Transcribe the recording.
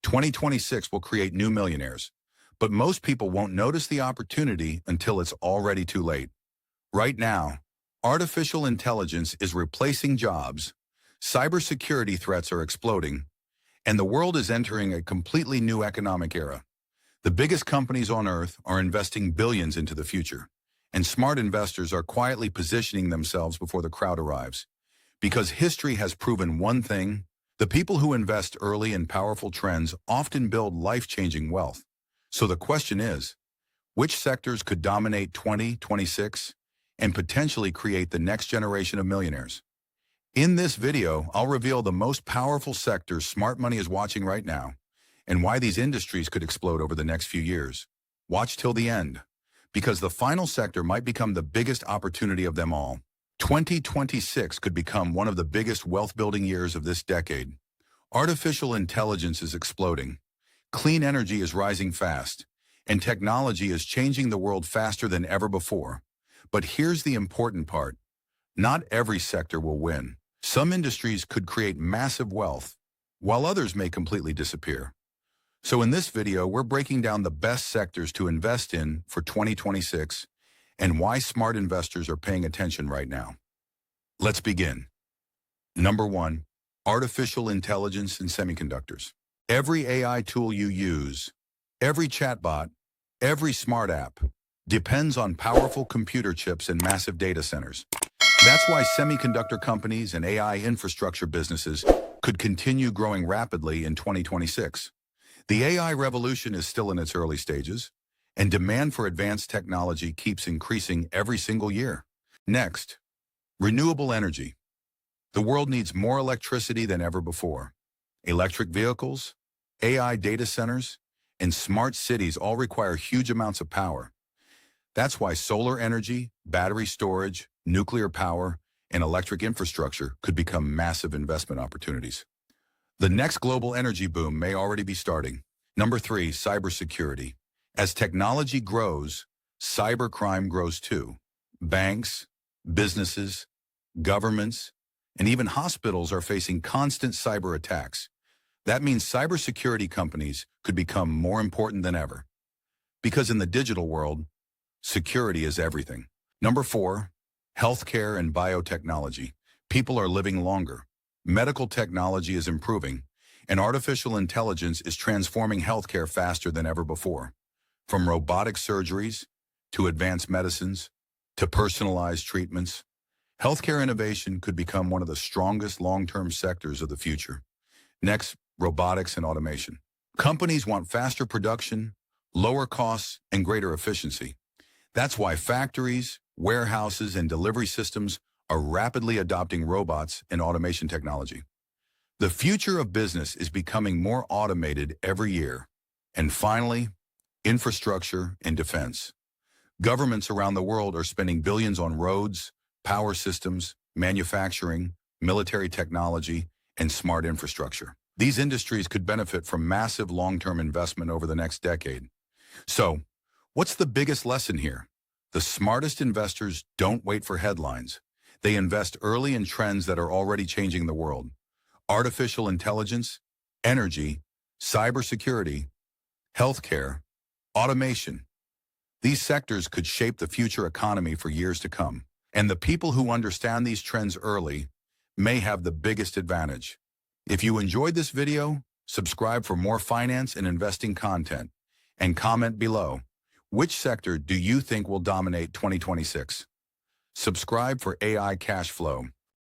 2026 will create new millionaires, but most people won't notice the opportunity until it's already too late. Right now, artificial intelligence is replacing jobs, cybersecurity threats are exploding, and the world is entering a completely new economic era. The biggest companies on Earth are investing billions into the future, and smart investors are quietly positioning themselves before the crowd arrives. Because history has proven one thing: the people who invest early in powerful trends often build life-changing wealth. So the question is, which sectors could dominate 2026 and potentially create the next generation of millionaires? In this video, I'll reveal the most powerful sectors smart money is watching right now and why these industries could explode over the next few years. Watch till the end, because the final sector might become the biggest opportunity of them all. 2026 could become one of the biggest wealth-building years of this decade. Artificial intelligence is exploding, clean energy is rising fast, and technology is changing the world faster than ever before. But here's the important part: not every sector will win. Some industries could create massive wealth, while others may completely disappear. So in this video, we're breaking down the best sectors to invest in for 2026 and why smart investors are paying attention right now. Let's begin. Number 1, artificial intelligence and semiconductors. Every AI tool you use, every chatbot, every smart app depends on powerful computer chips and massive data centers. That's why semiconductor companies and AI infrastructure businesses could continue growing rapidly in 2026. The AI revolution is still in its early stages, and demand for advanced technology keeps increasing every single year. Next, renewable energy. The world needs more electricity than ever before. Electric vehicles, AI data centers, and smart cities all require huge amounts of power. That's why solar energy, battery storage, nuclear power, and electric infrastructure could become massive investment opportunities. The next global energy boom may already be starting. Number 3, cybersecurity. As technology grows, cybercrime grows too. Banks, businesses, governments, and even hospitals are facing constant cyber attacks. That means cybersecurity companies could become more important than ever. Because in the digital world, security is everything. Number 4, healthcare and biotechnology. People are living longer. Medical technology is improving, and artificial intelligence is transforming healthcare faster than ever before. From robotic surgeries to advanced medicines to personalized treatments, healthcare innovation could become one of the strongest long-term sectors of the future. Next, robotics and automation. Companies want faster production, lower costs, and greater efficiency. That's why factories, warehouses, and delivery systems are rapidly adopting robots and automation technology. The future of business is becoming more automated every year. And finally, infrastructure and defense. Governments around the world are spending billions on roads, power systems, manufacturing, military technology, and smart infrastructure. These industries could benefit from massive long-term investment over the next decade. So, what's the biggest lesson here? The smartest investors don't wait for headlines. They invest early in trends that are already changing the world. Artificial intelligence, energy, cybersecurity, healthcare, automation. These sectors could shape the future economy for years to come. And the people who understand these trends early may have the biggest advantage. If you enjoyed this video, subscribe for more finance and investing content, and comment below. Which sector do you think will dominate 2026? Subscribe for AI cash flow.